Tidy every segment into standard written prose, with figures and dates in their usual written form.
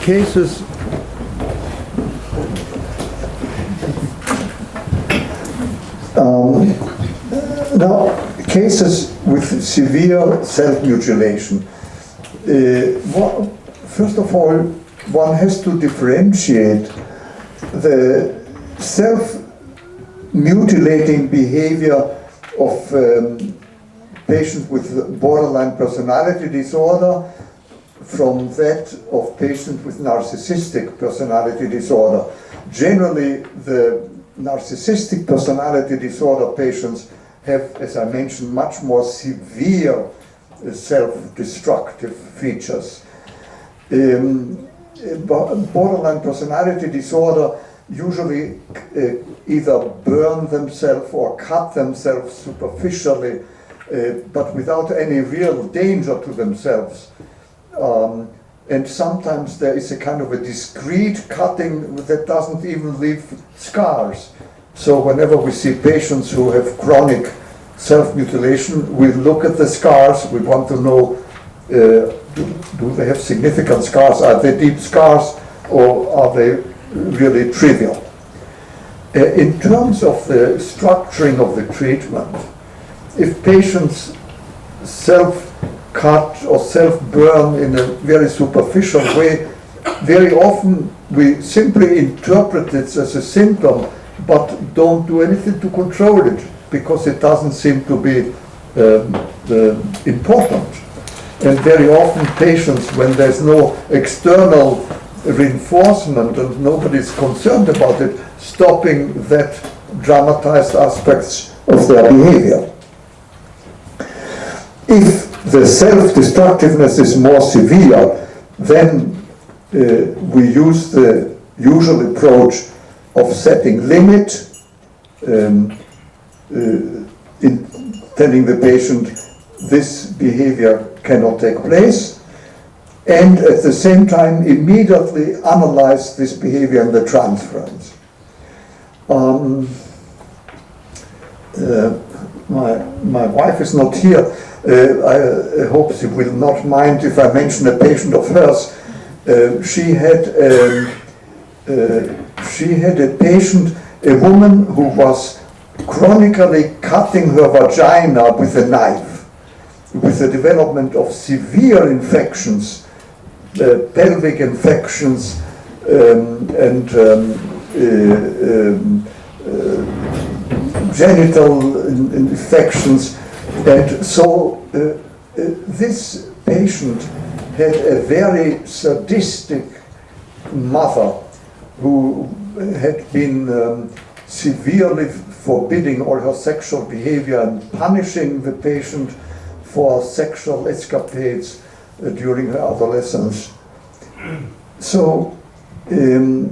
cases cases with severe self-mutilation. First of all, one has to differentiate the self-mutilating behavior of patients with borderline personality disorder from that of patients with narcissistic personality disorder. Generally, the narcissistic personality disorder patients have, as I mentioned, much more severe self-destructive features. Borderline personality disorder usually either burn themselves or cut themselves superficially, but without any real danger to themselves. And sometimes there is a kind of a discrete cutting that doesn't even leave scars. So whenever we see patients who have chronic self-mutilation, we look at the scars. We want to know, do they have significant scars? Are they deep scars, or are they really trivial? In terms of the structuring of the treatment, if patients self-cut or self-burn in a very superficial way, very often we simply interpret it as a symptom, but don't do anything to control it, because it doesn't seem to be important. And very often patients, when there's no external reinforcement and nobody's concerned about it, stopping that dramatized aspects of their behavior. If the self-destructiveness is more severe, then we use the usual approach of setting limit, in telling the patient this behavior cannot take place, and at the same time immediately analyze this behavior and the transference. My wife is not here. I hope she will not mind if I mention a patient of hers. She had a patient, a woman who was chronically cutting her vagina with a knife, with the development of severe infections, pelvic infections, and genital infections. And so this patient had a very sadistic mother who had been severely forbidding all her sexual behavior and punishing the patient for sexual escapades during her adolescence. So the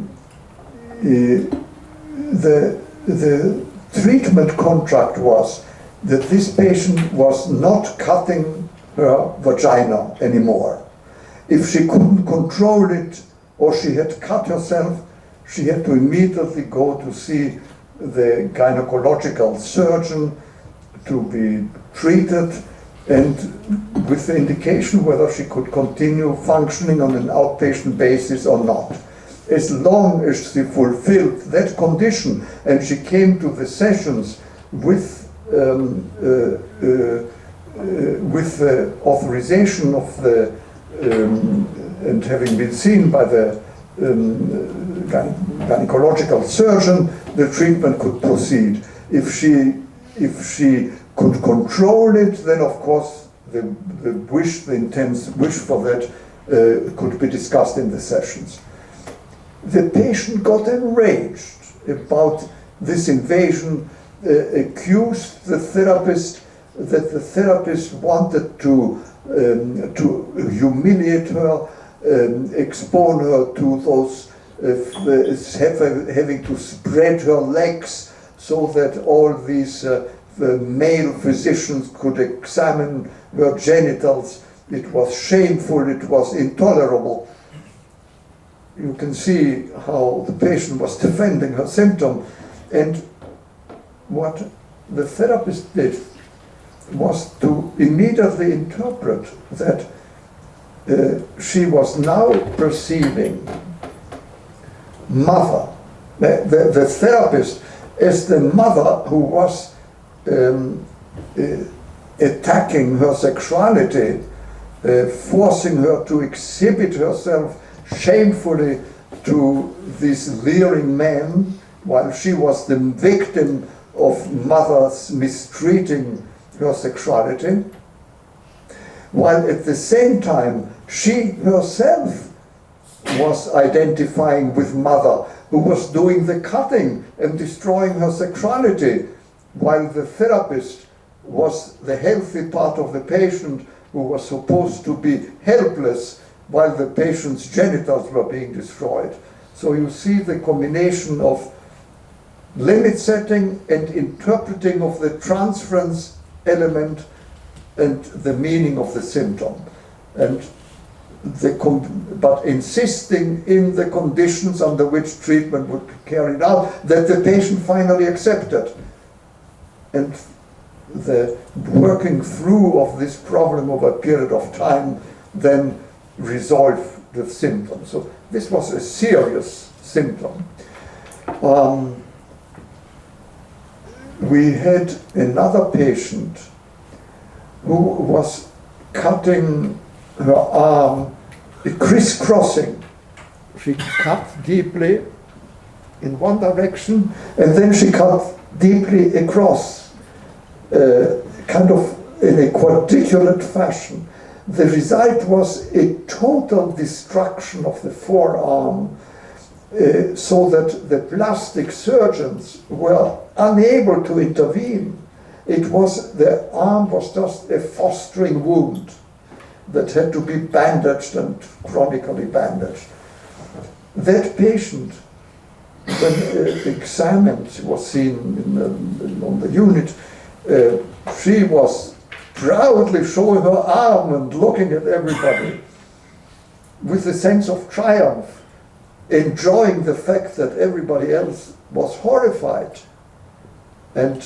treatment contract was that this patient was not cutting her vagina anymore. If she couldn't control it, or she had cut herself, she had to immediately go to see the gynecological surgeon to be treated, and with the indication whether she could continue functioning on an outpatient basis or not. As long as she fulfilled that condition and she came to the sessions with the authorization of the and having been seen by the gynecological surgeon, the treatment could proceed. If she could control it, then of course the intense wish for that could be discussed in the sessions. The patient got enraged about this invasion, accused the therapist that the therapist wanted to humiliate her, expose her to those having to spread her legs so that all these male physicians could examine her genitals. It was shameful, it was intolerable. You can see how the patient was defending her symptom, and what the therapist did was to immediately interpret that she was now perceiving mother, the therapist, as the mother who was attacking her sexuality, forcing her to exhibit herself shamefully to these leering men, while she was the victim of mothers mistreating her sexuality, while at the same time she herself was identifying with mother, who was doing the cutting and destroying her sexuality, while the therapist was the healthy part of the patient who was supposed to be helpless while the patient's genitals were being destroyed. So you see the combination of limit setting and interpreting of the transference element and the meaning of the symptom, and but insisting in the conditions under which treatment would be carried out that the patient finally accepted. And the working through of this problem over a period of time then resolved the symptom. So this was a serious symptom. We had another patient who was cutting her arm, crisscrossing. She cut deeply in one direction and then she cut deeply across, kind of in a quadriculate fashion. The result was a total destruction of the forearm, so that the plastic surgeons were unable to intervene. The arm was just a fostering wound that had to be bandaged and chronically bandaged. That patient, when examined, was seen on the unit, she was proudly showing her arm and looking at everybody with a sense of triumph, enjoying the fact that everybody else was horrified. And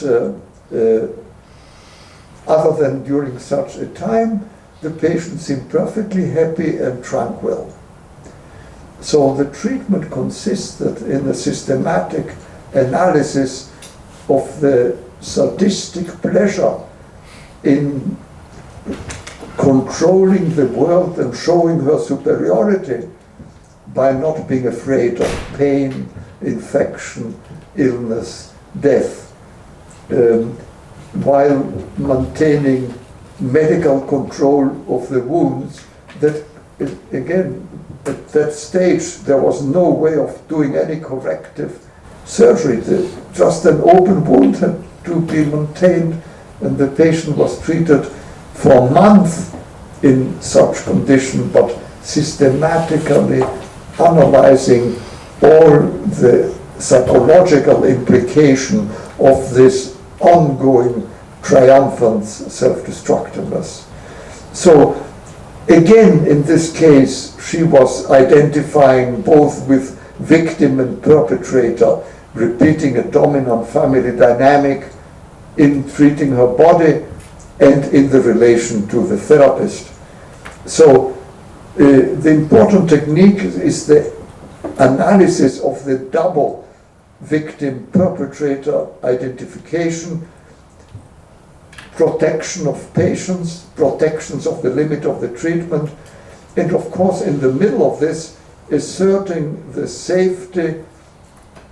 other than during such a time, the patient seemed perfectly happy and tranquil. So the treatment consisted in a systematic analysis of the sadistic pleasure in controlling the world and showing her superiority by not being afraid of pain, infection, illness, death, while maintaining medical control of the wounds. That, again, at that stage there was no way of doing any corrective surgery. Just an open wound had to be maintained, and the patient was treated for months in such condition, but systematically analyzing all the psychological implication of this ongoing triumphant self-destructiveness. So again, in this case, she was identifying both with victim and perpetrator, repeating a dominant family dynamic in treating her body and in the relation to the therapist. So the important technique is the analysis of the double victim-perpetrator identification, protection of patients, protections of the limit of the treatment, and of course in the middle of this, asserting the safety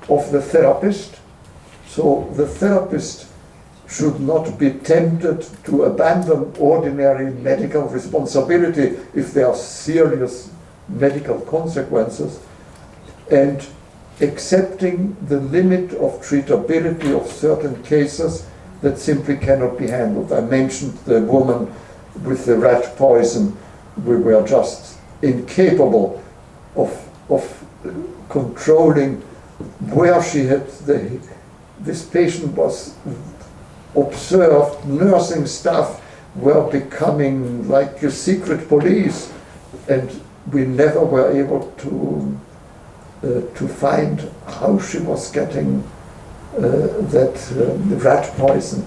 of the therapist. So the therapist should not be tempted to abandon ordinary medical responsibility if there are serious medical consequences, and accepting the limit of treatability of certain cases that simply cannot be handled. I mentioned the woman with the rat poison. We were just incapable of controlling where she had this patient was observed, nursing staff were becoming like a secret police, and we never were able to find how she was getting that rat poison,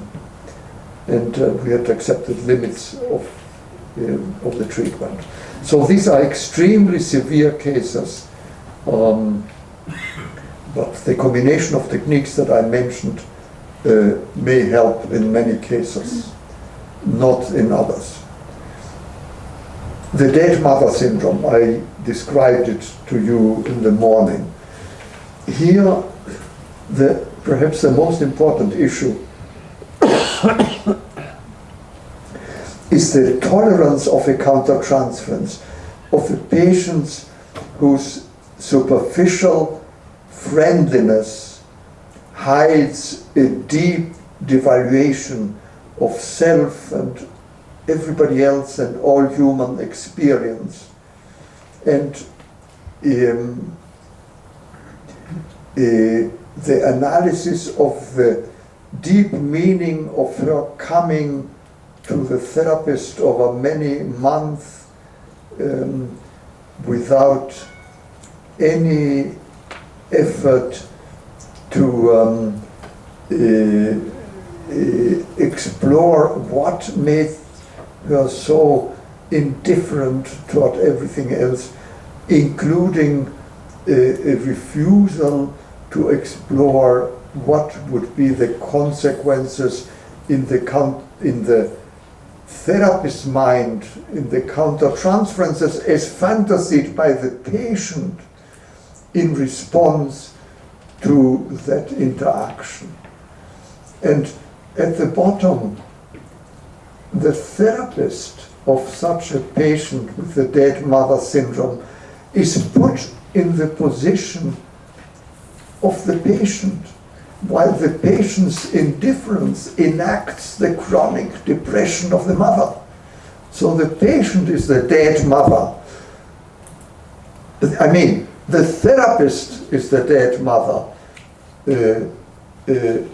and we had accepted limits of the treatment. So these are extremely severe cases, but the combination of techniques that I mentioned may help in many cases, not in others. The dead mother syndrome, I described it to you in the morning. Here, perhaps the most important issue is the tolerance of a countertransference of the patients whose superficial friendliness hides a deep devaluation of self and everybody else and all human experience. And the analysis of the deep meaning of her coming to the therapist over many months without any effort to explore what made her so indifferent toward everything else, including a refusal to explore what would be the consequences in the therapist's mind, in the countertransferences as fantasied by the patient in response to that interaction. And at the bottom, the therapist of such a patient with the dead mother syndrome is put in the position of the patient, while the patient's indifference enacts the chronic depression of the mother. So the patient is the dead mother. I mean, the therapist is the dead mother. The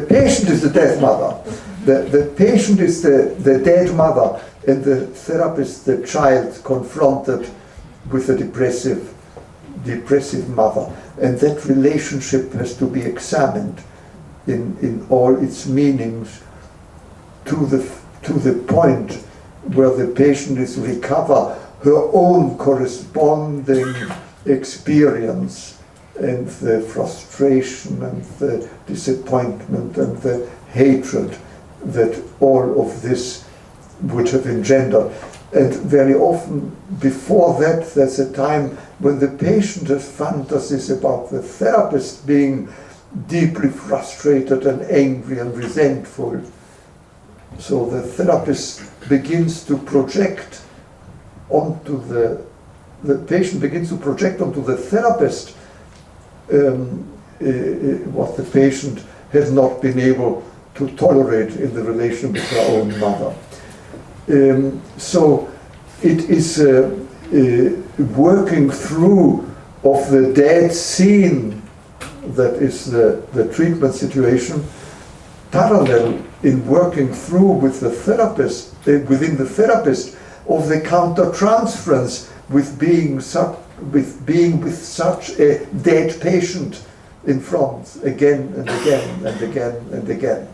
patient is the dead mother. The patient is the dead mother, and the therapist, the child confronted with a depressive mother. And that relationship has to be examined in all its meanings to the point where the patient is recover her own corresponding experience and the frustration and the disappointment and the hatred that all of this would have engendered. And very often before that, there's a time when the patient has fantasies about the therapist being deeply frustrated and angry and resentful. So the therapist begins to project onto the patient begins to project onto the therapist what the patient has not been able to tolerate in the relation with her own mother. So it is working through of the dead scene that is the treatment situation, parallel in working through with the therapist, within the therapist, of the countertransference with being with such a dead patient in front again and again and again and again.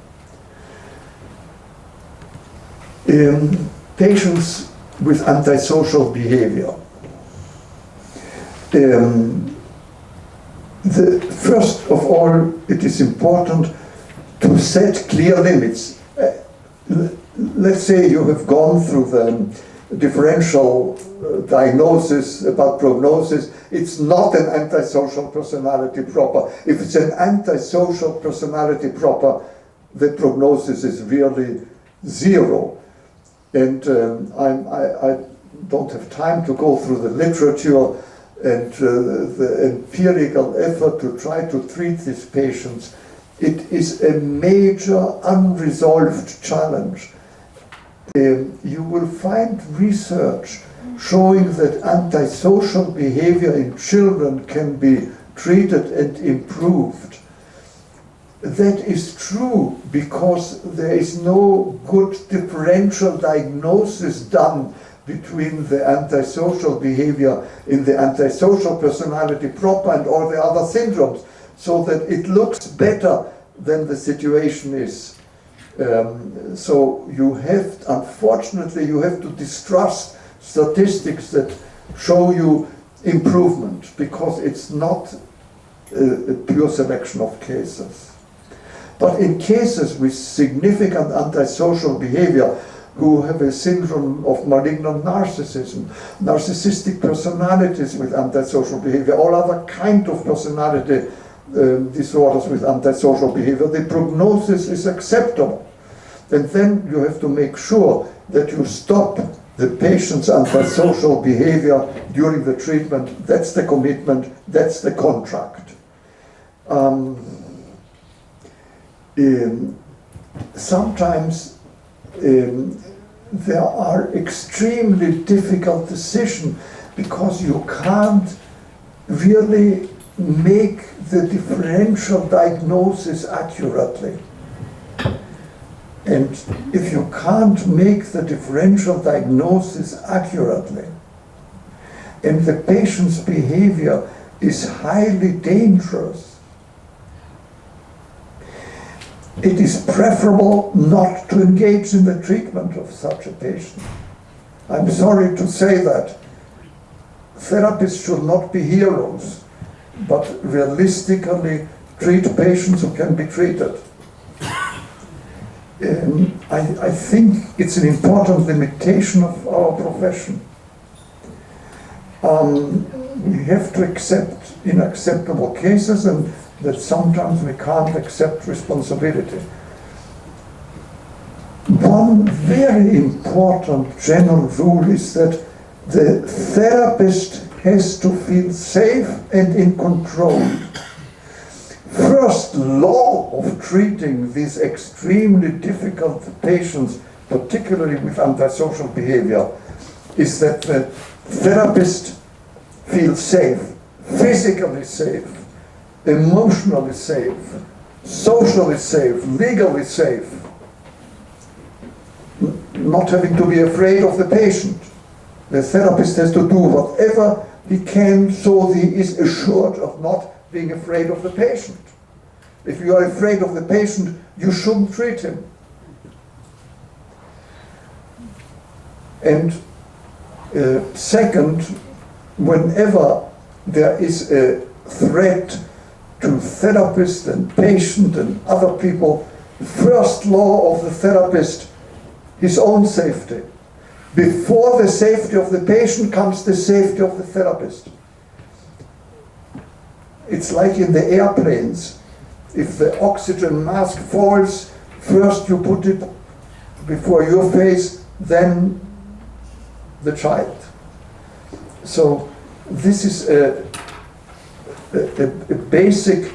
Patients with antisocial behavior. First of all, it is important to set clear limits. Let's say you have gone through the differential diagnosis about prognosis. It's not an antisocial personality proper. If it's an antisocial personality proper, the prognosis is really zero. And I don't have time to go through the literature and the empirical effort to try to treat these patients. It is a major unresolved challenge. You will find research showing that antisocial behavior in children can be treated and improved. That is true because there is no good differential diagnosis done between the antisocial behavior in the antisocial personality proper and all the other syndromes, so that it looks better than the situation is. So you have, unfortunately, you have to distrust statistics that show you improvement, because it's not a pure selection of cases. But in cases with significant antisocial behavior, who have a syndrome of malignant narcissism, narcissistic personalities with antisocial behavior, all other kind of personality disorders with antisocial behavior, the prognosis is acceptable. And then you have to make sure that you stop the patient's antisocial behavior during the treatment. That's the commitment, that's the contract. Sometimes there are extremely difficult decisions because you can't really make the differential diagnosis accurately. And if you can't make the differential diagnosis accurately, and the patient's behavior is highly dangerous, it is preferable not to engage in the treatment of such a patient. I'm sorry to say that. Therapists should not be heroes, but realistically treat patients who can be treated. I think it's an important limitation of our profession. We have to accept unacceptable cases, and that sometimes we can't accept responsibility. One very important general rule is that the therapist has to feel safe and in control. First law of treating these extremely difficult patients, particularly with antisocial behavior, is that the therapist feels safe, physically safe, emotionally safe, socially safe, legally safe, not having to be afraid of the patient. The therapist has to do whatever he can so he is assured of not being afraid of the patient. If you are afraid of the patient, you shouldn't treat him. And second, whenever there is a threat to therapist and patient and other people, first law of the therapist, his own safety. Before the safety of the patient comes the safety of the therapist. It's like in the airplanes. If the oxygen mask falls, first you put it before your face, then the child. So this is a basic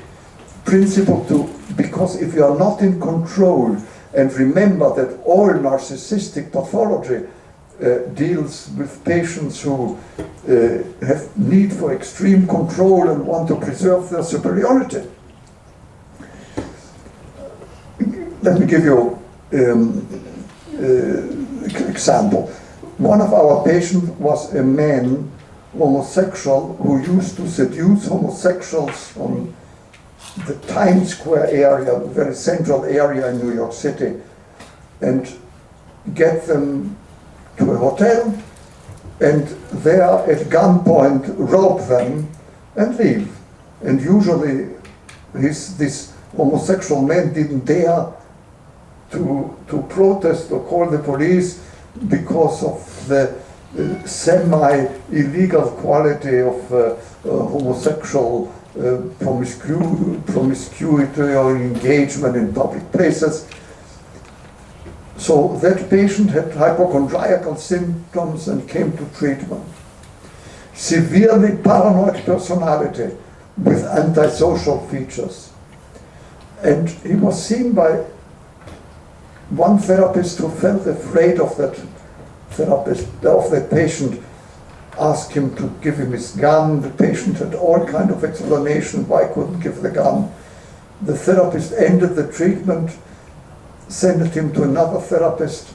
principle because if you are not in control, and remember that all narcissistic pathology deals with patients who have need for extreme control and want to preserve their superiority. Let me give you an example. One of our patients was a man, homosexual, who used to seduce homosexuals on the Times Square area, a very central area in New York City, and get them to a hotel, and there at gunpoint rob them and leave. And usually this homosexual man didn't dare to protest or call the police because of the semi-illegal quality of homosexual promiscuity or engagement in public places. So that patient had hypochondriacal symptoms and came to treatment. Severely paranoid personality with antisocial features. And he was seen by one therapist who felt afraid of that patient, asked him to give him his gun. The patient had all kind of explanation why he couldn't give the gun. The therapist ended the treatment, sent him to another therapist.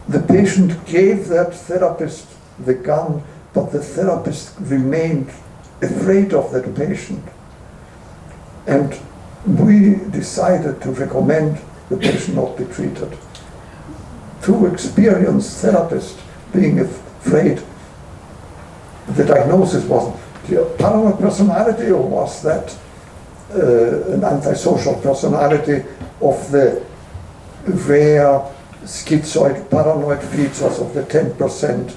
The patient gave that therapist the gun, but the therapist remained afraid of that patient. And we decided to recommend the patient not be treated. Two experienced therapists being afraid. The diagnosis wasn't paranoid personality, or was that an antisocial personality of the rare schizoid paranoid features of the 10%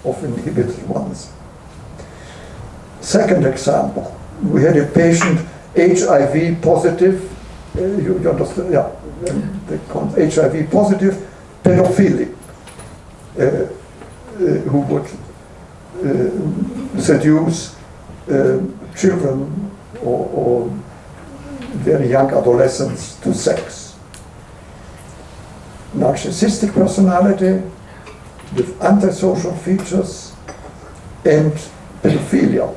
of inhibited ones. Second example, we had a patient HIV positive, you understand, yeah, HIV positive pedophile, who would seduce children or very young adolescents to sex. Narcissistic personality with antisocial features and pedophilia.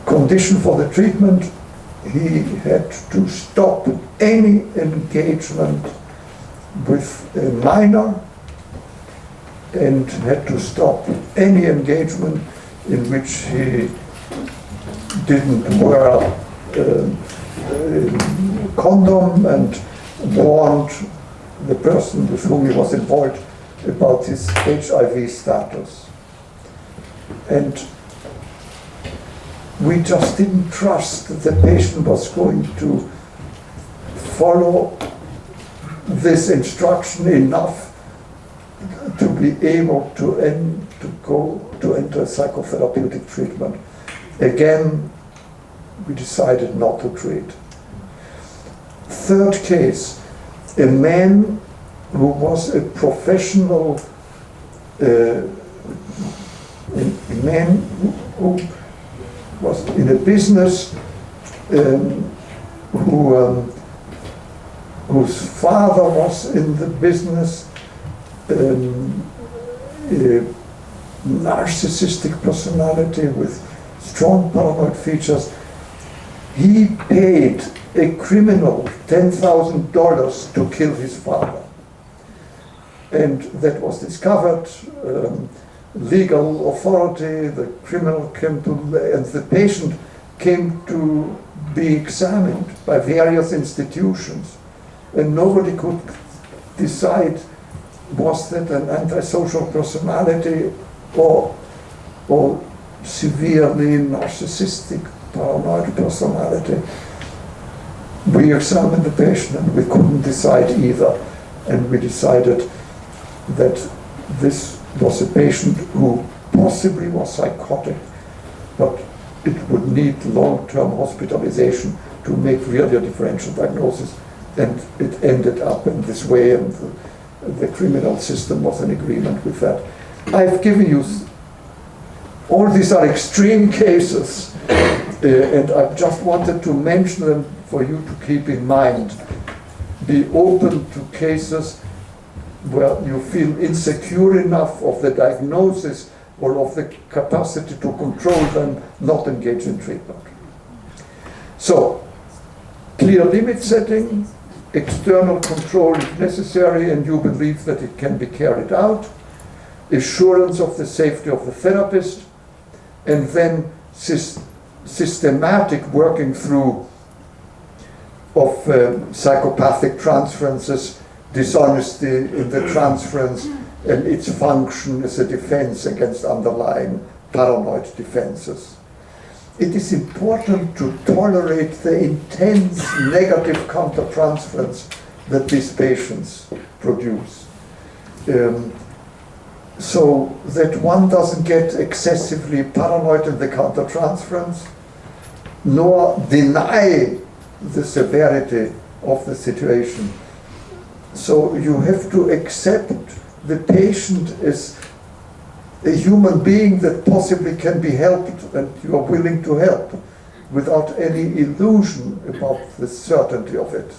Condition for the treatment, he had to stop any engagement with a minor and had to stop any engagement in which he didn't wear a condom, and warned the person with whom he was involved about his HIV status. And we just didn't trust that the patient was going to follow this instruction enough to be able to enter psychotherapeutic treatment. Again, we decided not to treat. Third case, a man who was a professional, a man who was in a business, whose father was in the business, a narcissistic personality with strong paranoid features. He paid a criminal $10,000 to kill his father. And that was discovered. Legal authority, the criminal came to, and the patient came to be examined by various institutions. And nobody could decide, was that an antisocial personality or severely narcissistic paranoid personality. We examined the patient and we couldn't decide either. And we decided that this was a patient who possibly was psychotic, but it would need long-term hospitalization to make really a differential diagnosis. And it ended up in this way, and the criminal system was in agreement with that. I've given you, all these are extreme cases, and I just wanted to mention them for you to keep in mind. Be open to cases where you feel insecure enough of the diagnosis or of the capacity to control them, not engage in treatment. So, clear limit setting, external control if necessary and you believe that it can be carried out, assurance of the safety of the therapist, and then systematic working through of psychopathic transferences, dishonesty in the transference, and its function as a defense against underlying paranoid defenses. It is important to tolerate the intense negative countertransference that these patients produce, so that one doesn't get excessively paranoid in the countertransference, nor deny the severity of the situation. So you have to accept the patient as a human being that possibly can be helped, and you are willing to help without any illusion about the certainty of it.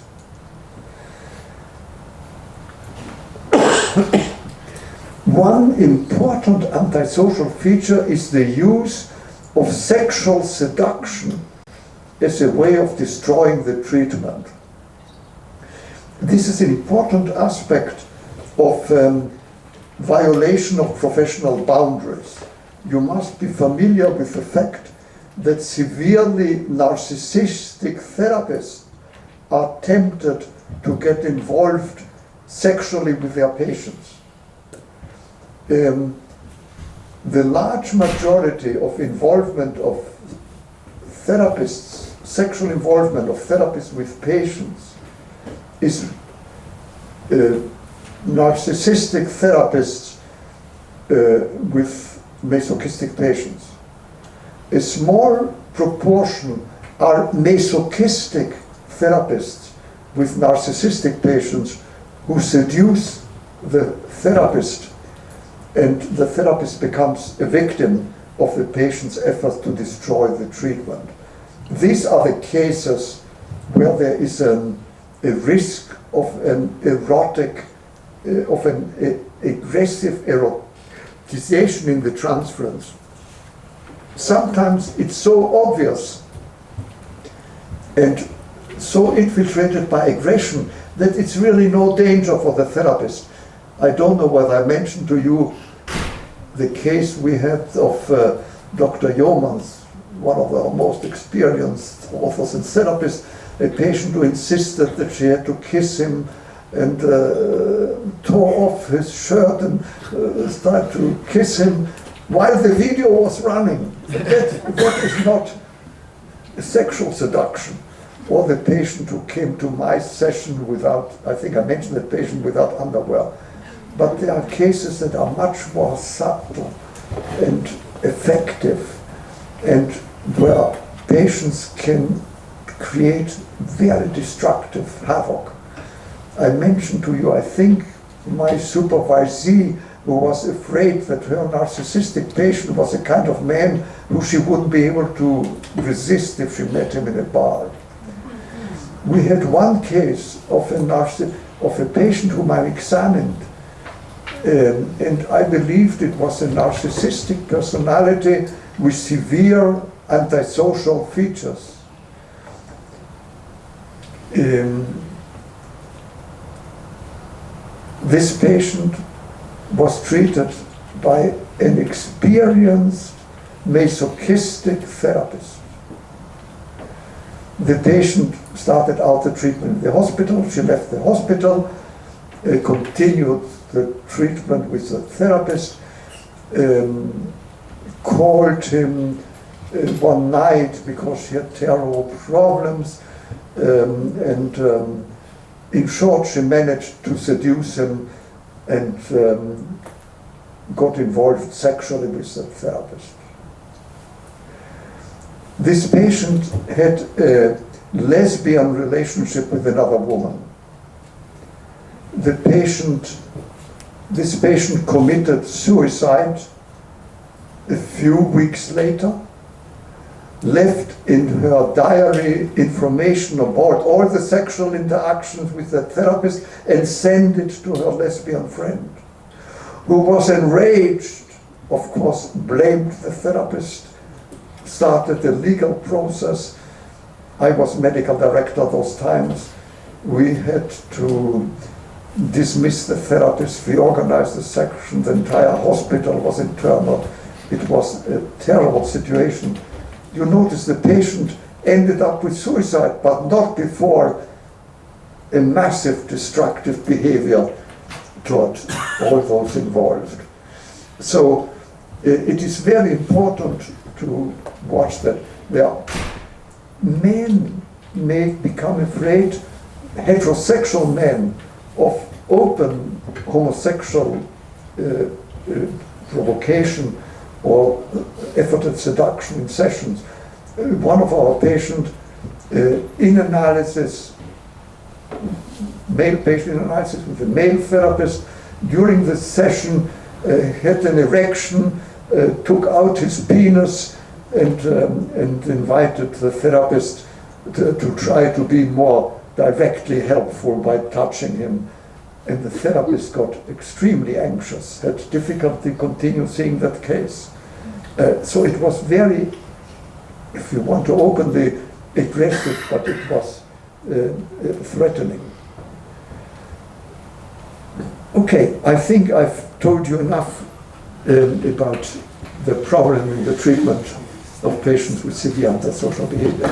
One important antisocial feature is the use of sexual seduction as a way of destroying the treatment. This is an important aspect of violation of professional boundaries. You must be familiar with the fact that severely narcissistic therapists are tempted to get involved sexually with their patients. the large majority of involvement of therapists, sexual involvement of therapists with patients, is narcissistic therapists with masochistic patients. A small proportion are masochistic therapists with narcissistic patients who seduce the therapist, and the therapist becomes a victim of the patient's efforts to destroy the treatment. These are the cases where there is a risk of an erotic, of an aggressive erotization in the transference. Sometimes it's so obvious and so infiltrated by aggression that it's really no danger for the therapist. I don't know whether I mentioned to you the case we had of Dr. Yeomans, one of our most experienced authors and therapists, a patient who insisted that she had to kiss him and tore off his shirt and started to kiss him while the video was running. That is not a sexual seduction. Or the patient who came to my session without, I think I mentioned that patient without underwear. But there are cases that are much more subtle and effective, and where patients can create very destructive havoc. I mentioned to you, I think, my supervisee who was afraid that her narcissistic patient was a kind of man who she wouldn't be able to resist if she met him in a bar. We had one case of a patient whom I examined, and I believed it was a narcissistic personality with severe antisocial features. This patient was treated by an experienced masochistic therapist. The patient started out the treatment in the hospital. She left the hospital, continued the treatment with the therapist, called him one night because she had terrible problems, and in short, she managed to seduce him and got involved sexually with the therapist. This patient had a lesbian relationship with another woman. This patient committed suicide a few weeks later, left in her diary information about all the sexual interactions with the therapist and sent it to her lesbian friend, who was enraged, of course, blamed the therapist, started the legal process. I was medical director those times. We had to dismiss the therapist, reorganize the section. The entire hospital was internal. It was a terrible situation. You notice the patient ended up with suicide, but not before a massive destructive behavior toward all those involved. So it is very important to watch that. Men may become afraid, heterosexual men, of open homosexual provocation or effort at seduction in sessions. One of our patients, in analysis, male patient in analysis with a male therapist, during the session had an erection, took out his penis and invited the therapist to try to be more directly helpful by touching him. And the therapist got extremely anxious, had difficulty continue seeing that case. So it was very, if you want to openly aggressive, but it was threatening. Okay, I think I've told you enough about the problem in the treatment of patients with severe antisocial behavior.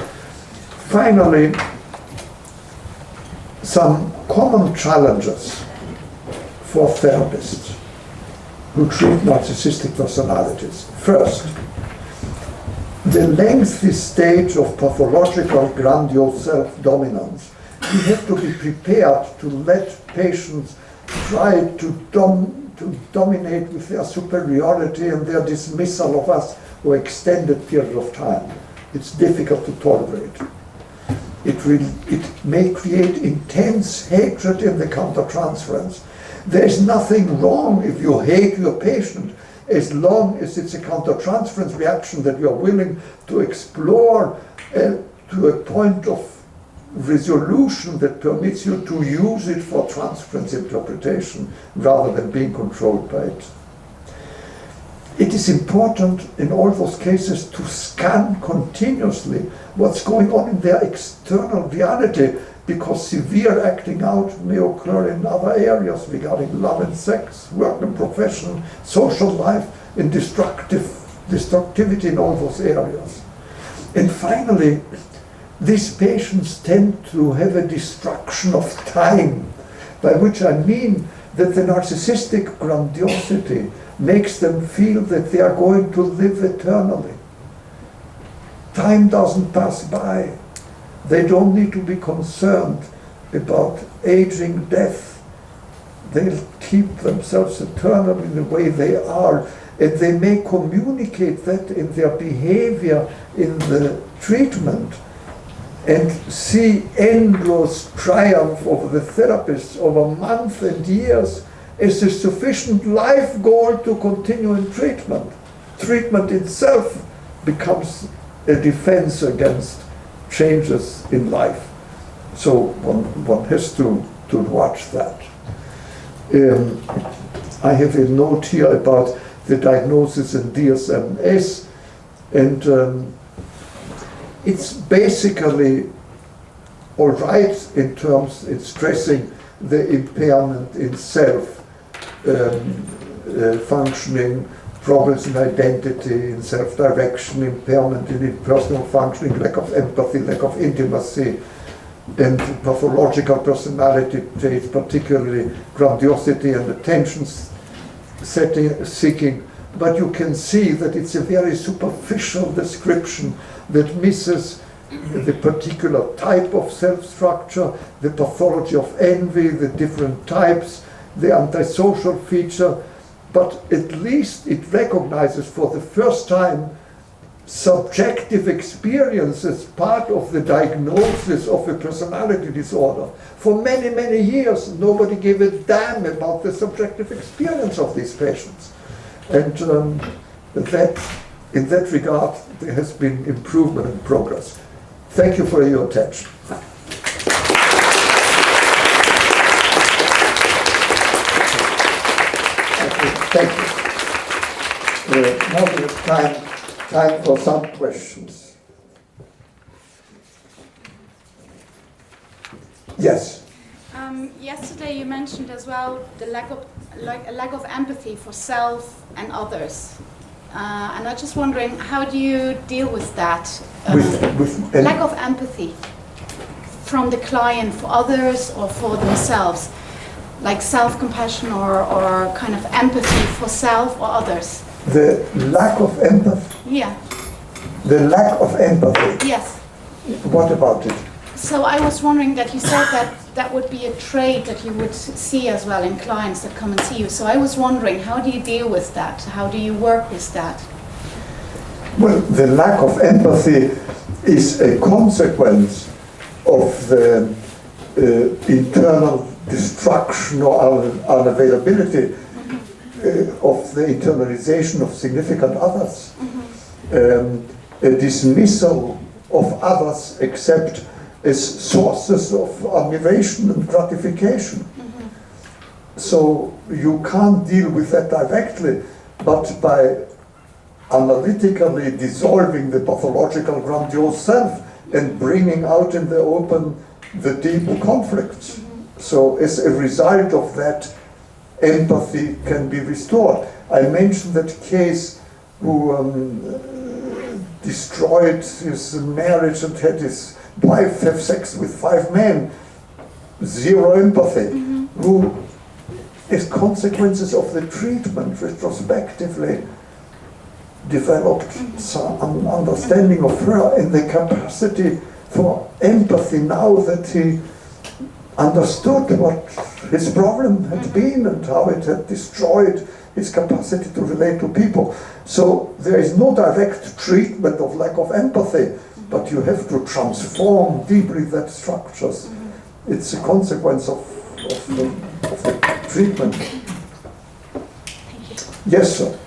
Finally, some common challenges for therapists. who treat narcissistic personalities. First, the lengthy stage of pathological grandiose self-dominance. You have to be prepared to let patients try to dominate with their superiority and their dismissal of us for extended period of time. It's difficult to tolerate. It may create intense hatred in the countertransference. There is nothing wrong if you hate your patient, as long as it's a countertransference reaction that you are willing to explore to a point of resolution that permits you to use it for transference interpretation rather than being controlled by it. It is important in all those cases to scan continuously what's going on in their external reality, because severe acting out may occur in other areas regarding love and sex, work and profession, social life, and destructivity in all those areas. And finally, these patients tend to have a destruction of time, by which I mean that the narcissistic grandiosity makes them feel that they are going to live eternally. Time doesn't pass by. They don't need to be concerned about aging, death. They'll keep themselves eternal in the way they are, and they may communicate that in their behavior in the treatment and see endless triumph over the therapists over months and years as a sufficient life goal to continue in treatment. Treatment itself becomes a defense against changes in life. So one has to watch that. I have a note here about the diagnosis in DSM-S, and it's basically all right in terms, it's stressing the impairment in self functioning, problems in identity, in self-direction, impairment in personal functioning, lack of empathy, lack of intimacy, and pathological personality traits, particularly grandiosity and attention seeking. But you can see that it's a very superficial description that misses the particular type of self-structure, the pathology of envy, the different types, the antisocial feature, but at least it recognizes for the first time subjective experience as part of the diagnosis of a personality disorder. For many, many years, nobody gave a damn about the subjective experience of these patients. And in that regard, there has been improvement and progress. Thank you for your attention. Thank you. Now we have time for some questions. Yes. Yesterday you mentioned as well the lack of empathy for self and others, and I'm just wondering, how do you deal with that? Lack of empathy from the client for others or for themselves, like self-compassion or kind of empathy for self or others. The lack of empathy? Yeah. The lack of empathy? Yes. What about it? So I was wondering that you said that would be a trait that you would see as well in clients that come and see you. So I was wondering, how do you deal with that? How do you work with that? Well, the lack of empathy is a consequence of the internal destruction or unavailability of the internalization of significant others. A dismissal of others except as sources of admiration and gratification. So you can't deal with that directly, but by analytically dissolving the pathological grandiose self and bringing out in the open the deep conflicts. So as a result of that, empathy can be restored. I mentioned that case who destroyed his marriage and had his wife have sex with 5 men, zero empathy, who as consequences of the treatment, retrospectively developed some understanding of her and the capacity for empathy now that he understood what his problem had been and how it had destroyed his capacity to relate to people. So there is no direct treatment of lack of empathy, but you have to transform deeply that structures. It's a consequence of the treatment. Yes, sir.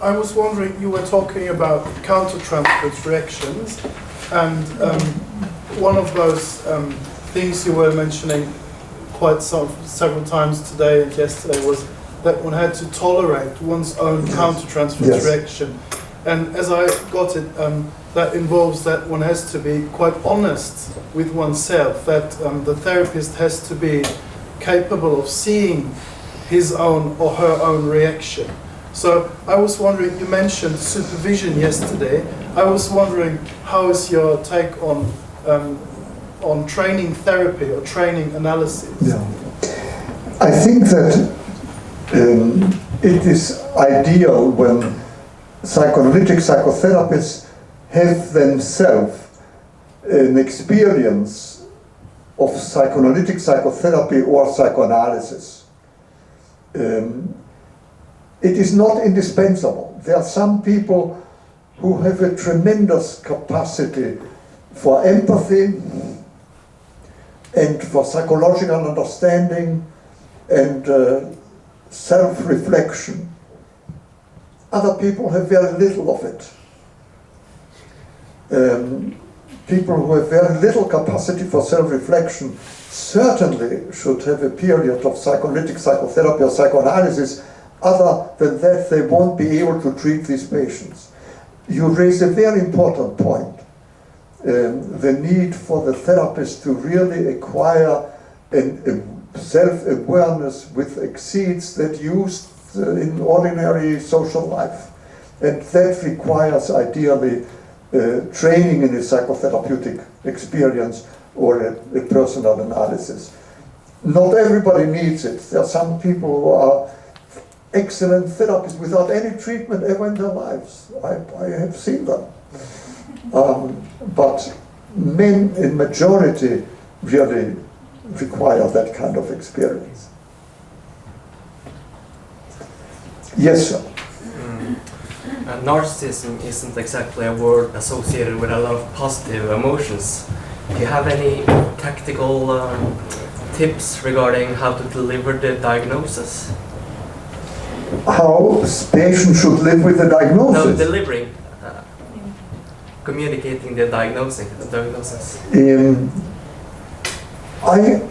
I was wondering, you were talking about countertransference reactions, and one of those things you were mentioning quite several times today and yesterday was that one had to tolerate one's own countertransference reaction. And as I got it, that involves that one has to be quite honest with oneself, that the therapist has to be capable of seeing his own or her own reaction. So I was wondering, you mentioned supervision yesterday. I was wondering, how is your take on training therapy or training analysis? Yeah. I think that it is ideal when psychoanalytic psychotherapists have themselves an experience of psychoanalytic psychotherapy or psychoanalysis. It is not indispensable. There are some people who have a tremendous capacity for empathy and for psychological understanding and self-reflection. Other people have very little of it. People who have very little capacity for self-reflection certainly should have a period of psychoanalytic psychotherapy or psychoanalysis. Other than that, they won't be able to treat these patients. You raise a very important point. The need for the therapist to really acquire a self-awareness which exceeds that used in ordinary social life. And that requires ideally training in a psychotherapeutic experience or a personal analysis. Not everybody needs it. There are some people who are excellent therapists without any treatment ever in their lives. I have seen them. But men in majority really require that kind of experience. Yes, sir. Narcissism isn't exactly a word associated with a lot of positive emotions. Do you have any tactical tips regarding how to deliver the diagnosis? How patients should live with the diagnosis? No, delivering, communicating the diagnosis. I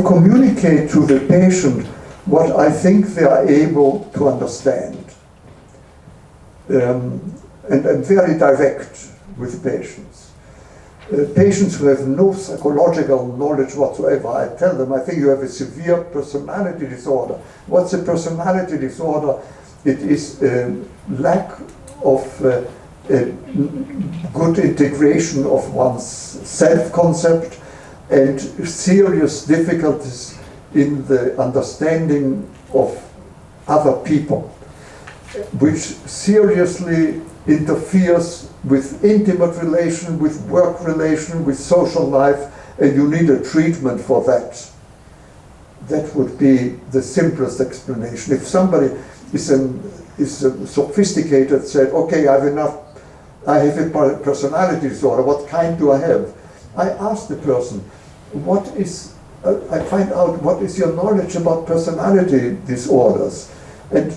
communicate to the patient what I think they are able to understand. And I'm very direct with patients. Patients who have no psychological knowledge whatsoever, I tell them, I think you have a severe personality disorder. What's a personality disorder? It is a lack of good integration of one's self-concept and serious difficulties in the understanding of other people, which seriously interferes with intimate relation, with work relation, with social life, and you need a treatment for that. That would be the simplest explanation. If somebody is sophisticated, said, okay, I have a personality disorder, what kind do I have? I ask the person, I find out what is your knowledge about personality disorders, and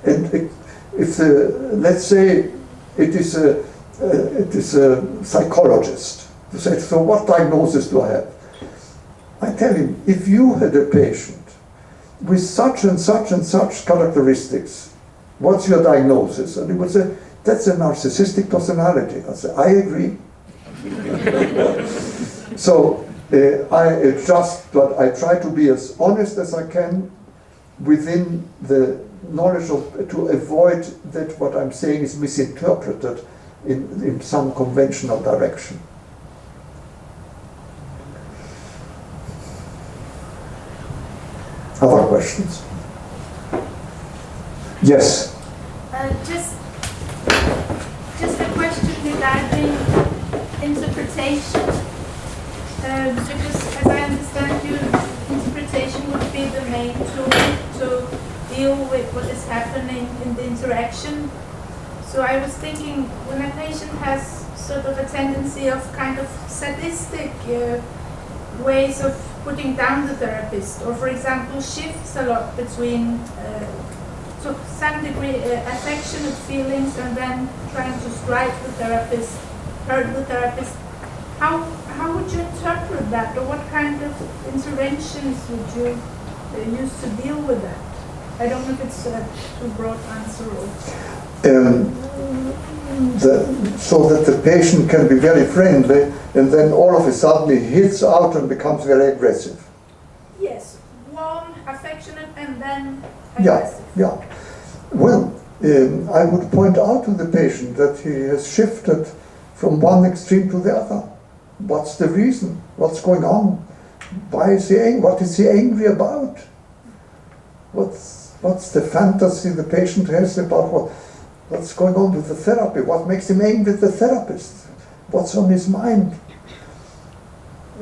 if let's say it is a psychologist who says, so what diagnosis do I have? I tell him, if you had a patient with such and such and such characteristics, what's your diagnosis? And he would say, that's a narcissistic personality. I say, I agree. So I adjust, but I try to be as honest as I can within the knowledge of, to avoid that what I'm saying is misinterpreted in some conventional direction. questions. Yes. Just a question regarding interpretation. Because as I understand you, interpretation would be the main tool to deal with what is happening in the interaction. So I was thinking, when a patient has sort of a tendency of kind of sadistic ways of putting down the therapist, or for example shifts a lot between to some degree affectionate feelings and then trying to strike the therapist, hurt the therapist, how would you interpret that, or what kind of interventions would you use to deal with that? I don't know if it's a too broad answer or... So that the patient can be very friendly and then all of a sudden he hits out and becomes very aggressive. Yes, warm, affectionate, and then aggressive. Yeah. Well, I would point out to the patient that he has shifted from one extreme to the other. What's the reason? What's going on? Why is he angry? What is he angry about? What's the fantasy the patient has about what's going on with the therapy? What makes him angry with the therapist? What's on his mind?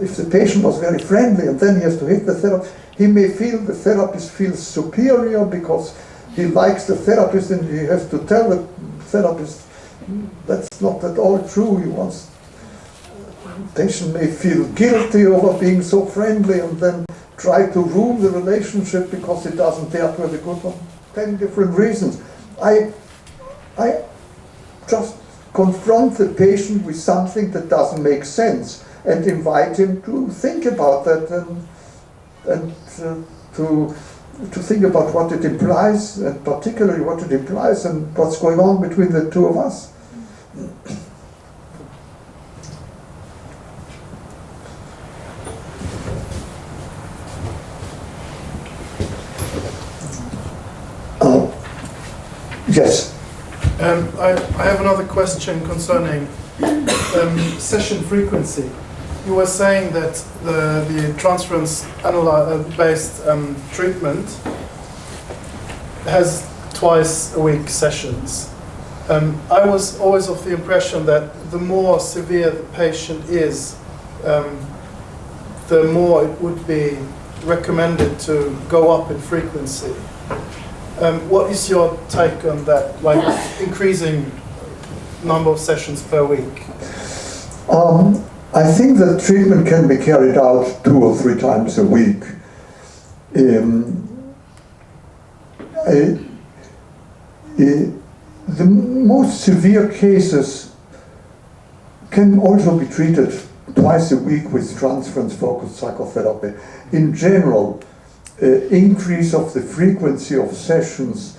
If the patient was very friendly and then he has to hit the therapist, he may feel the therapist feels superior because he likes the therapist and he has to tell the therapist that's not at all true. The patient may feel guilty over being so friendly and then try to ruin the relationship because he doesn't dare to have a good one. 10 different reasons. I just confront the patient with something that doesn't make sense and invite him to think about that and to think about what it implies, and particularly what it implies and what's going on between the two of us. Yes. I have another question concerning session frequency. You were saying that the transference-based treatment has twice a week sessions. I was always of the impression that the more severe the patient is, the more it would be recommended to go up in frequency. What is your take on that, like increasing number of sessions per week? I think that treatment can be carried out 2 or 3 times a week. The most severe cases can also be treated twice a week with transference-focused psychotherapy. In general, increase of the frequency of sessions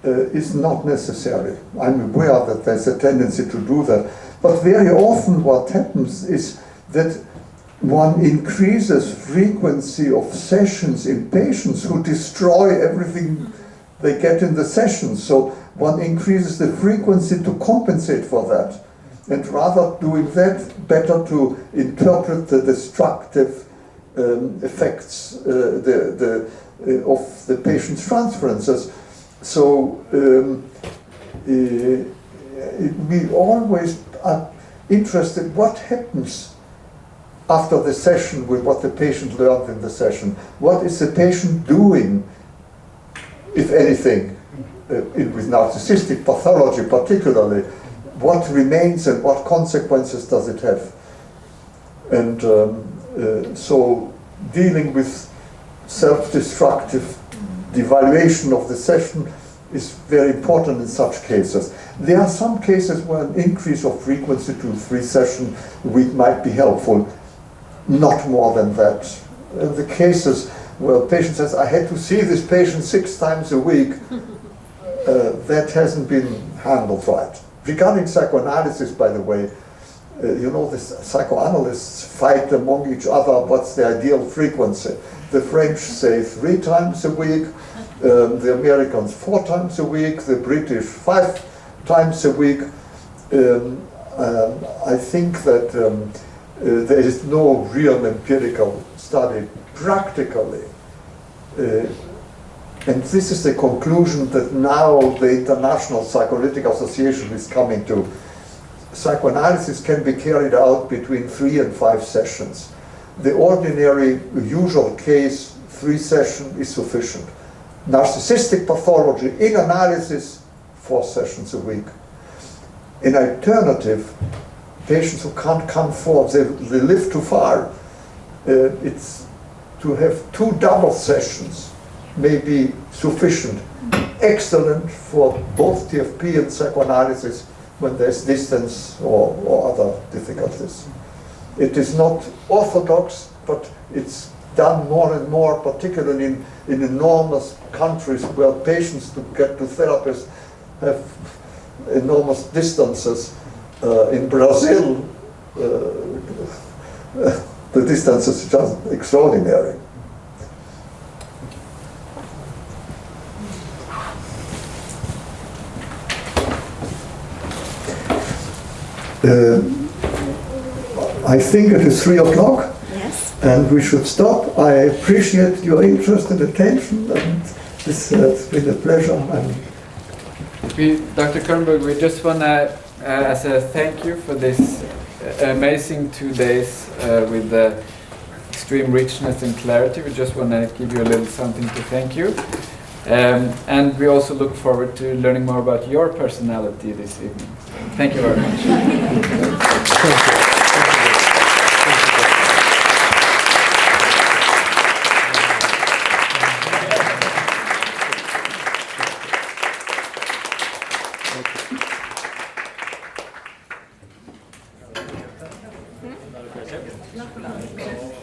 is not necessary. I'm aware that there's a tendency to do that. But very often what happens is that one increases frequency of sessions in patients who destroy everything they get in the sessions. So one increases the frequency to compensate for that. And rather doing that, better to interpret the destructive effects of the patient's transferences. So we always are interested what happens after the session with what the patient learned in the session. What is the patient doing, if anything, with narcissistic pathology particularly? What remains and what consequences does it have? And so dealing with self-destructive devaluation of the session is very important in such cases. There are some cases where an increase of frequency to 3 sessions a week might be helpful, not more than that. In the cases where a patient says, I had to see this patient 6 times a week, that hasn't been handled right. Regarding psychoanalysis, by the way, you know, the psychoanalysts fight among each other what's the ideal frequency. The French say 3 times a week, the Americans 4 times a week, the British 5 times a week. I think that there is no real empirical study practically And this is the conclusion that now the International Psychoanalytic Association is coming to. Psychoanalysis can be carried out between 3 and 5 sessions. The ordinary, usual case, 3 sessions is sufficient. Narcissistic pathology, in analysis, 4 sessions a week. In alternative, patients who can't come forward, they live too far. It's to have 2 double sessions may be sufficient. Excellent for both TFP and psychoanalysis when there's distance or other difficulties. It is not orthodox, but it's done more and more, particularly in enormous countries where patients to get to therapists have enormous distances. In Brazil, the distance is just extraordinary. I think it is 3 o'clock. Yes. And we should stop. I appreciate your interest and attention, and this has been a pleasure. Dr. Kernberg, we just want to, as a thank you for this amazing 2 days with the extreme richness and clarity, we just want to give you a little something to thank you. And we also look forward to learning more about your personality this evening. Thank you very much. Thank you. No.